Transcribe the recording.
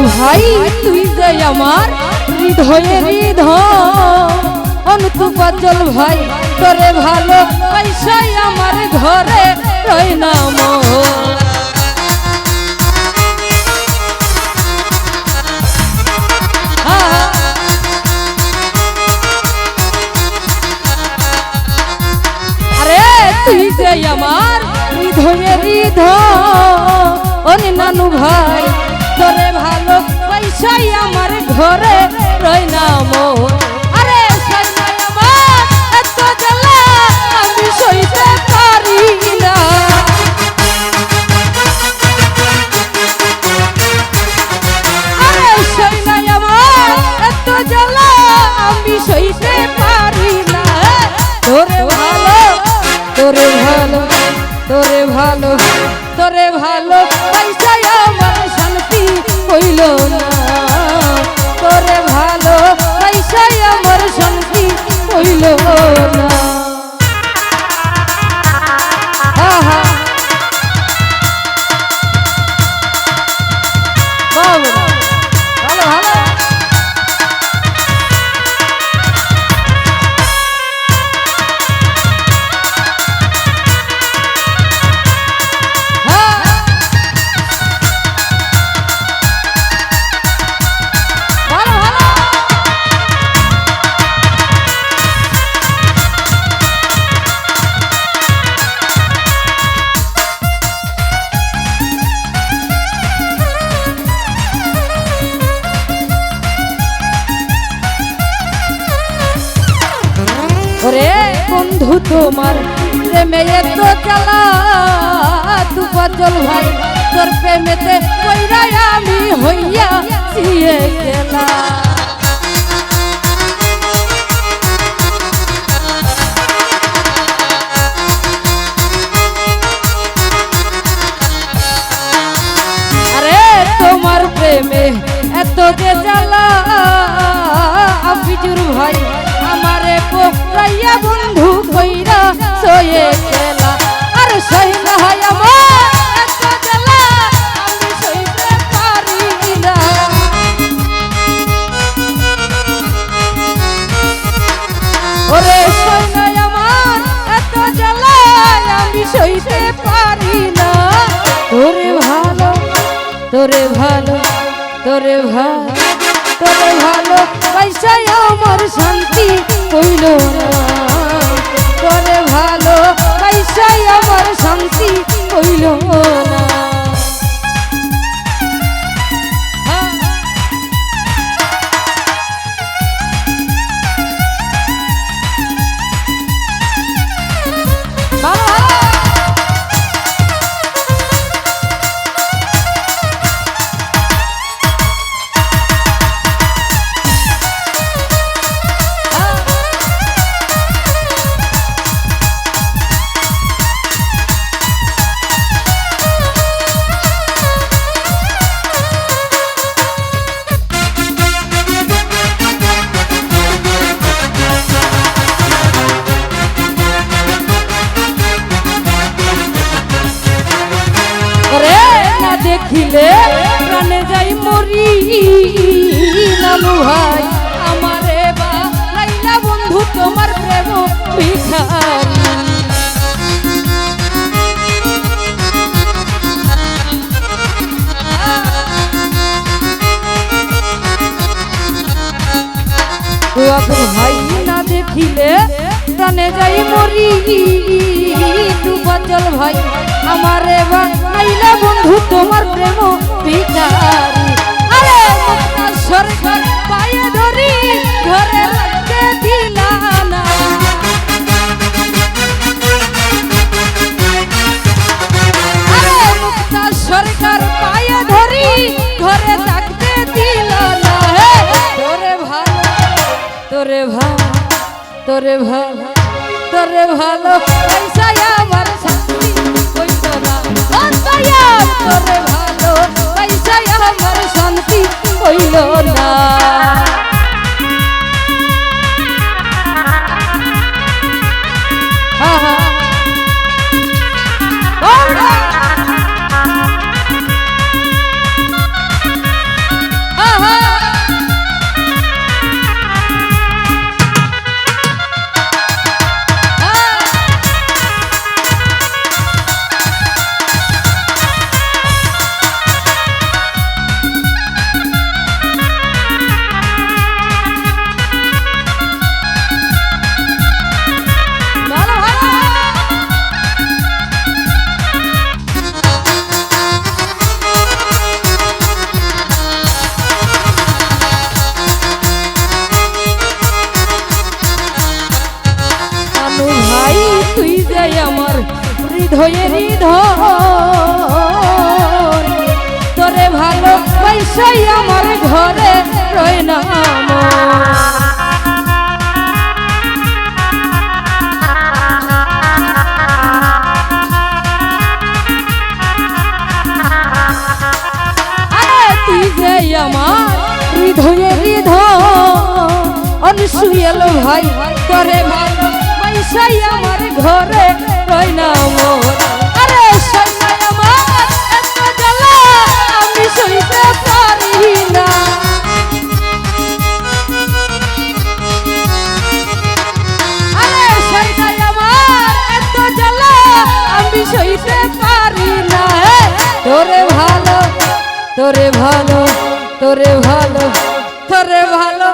ভাই তুই যে আমার হৃদয়ের হৃদয় তু বাদল ভাই তোরে ভালো পয়সাই আমার ঘরে রই নাম আরে তুই যে আমার হৃদয়ের হৃদয় নানু ভাই তোরে ভালো পয়সাই আমার ঘরে রই নাম আরে সইনাই আমার এত জ্বালা আমি সইতে পারি না আরে সইনাই আমার এত জ্বালা আমি সইতে পারি না তোরে ভালো তোরে ভালো তোরে ভালো তোরে ভালো পয়সাই আমার শান্তি হইল না তোরে ভালো পয়সাই আমার শান্তি হইল না আহা বাবা ভালো ভালো ওরে বন্ধু তোমার প্রেমে এত জ্বালা তু বাদল ভাই তোর প্রেমেতে কইরাই আমি হইয়া সিয়ে গেলা আরে তোমার প্রেমে এত যে জ্বালা আফিজুর ভাই আমারে পোকরাইয়া বন্ধু কইরা সয়ে গেলা আর সইনা হয় আমার এত জ্বালা আমি সইতে পারি না ওরে সইনা আমার এত জ্বালা আমি সইতে পারি না তোরে ভালো তোরে ভালো তোরে ভালো তোরে ভালো পয়সাই আমার শান্তি হইল না তোরে ভালো পয়সাই আমার শান্তি হইল না দেখিলে প্রাণে যাই মরি নানু ভাই আমারে বা লাইলা বন্ধু তোমার প্রেম ভিখারি ভাই না দেখিলে প্রাণে যাই মরি তু বাদল ভাই আমারে বা লাইলা বন্ধু তোমার প্রেম ভিখারি আরে মুক্তা সরকার পায়ে ধরি ঘরে রাখতে দিলা না আরে মুক্তা সরকার পায়ে ধরি ঘরে রাখতে দিলা না তোরে ভালো তোরে ভালো তোরে ভালো তোরে ভালো পয়সাই আমার শান্তি হইল না তোরে ভালো পয়সাই আমার শান্তি হইল না তুই যে আমার হৃদয়ে হৃদয় তোরে ভালো পয়সাই আমার ঘরে রয় না তুই যে আমার হৃদয়ে হৃদয় অনসুয়েল ভাই করে ভালো পয়সাই আমার ঘরে রয় না মোর আরে সইনাই আমার এত জ্বালা আমি সইতে পারি না আরে সইনাই আমার এত জ্বালা আমি সইতে পারি না তোরে ভালো তোরে ভালো তোরে ভালো তোরে ভালো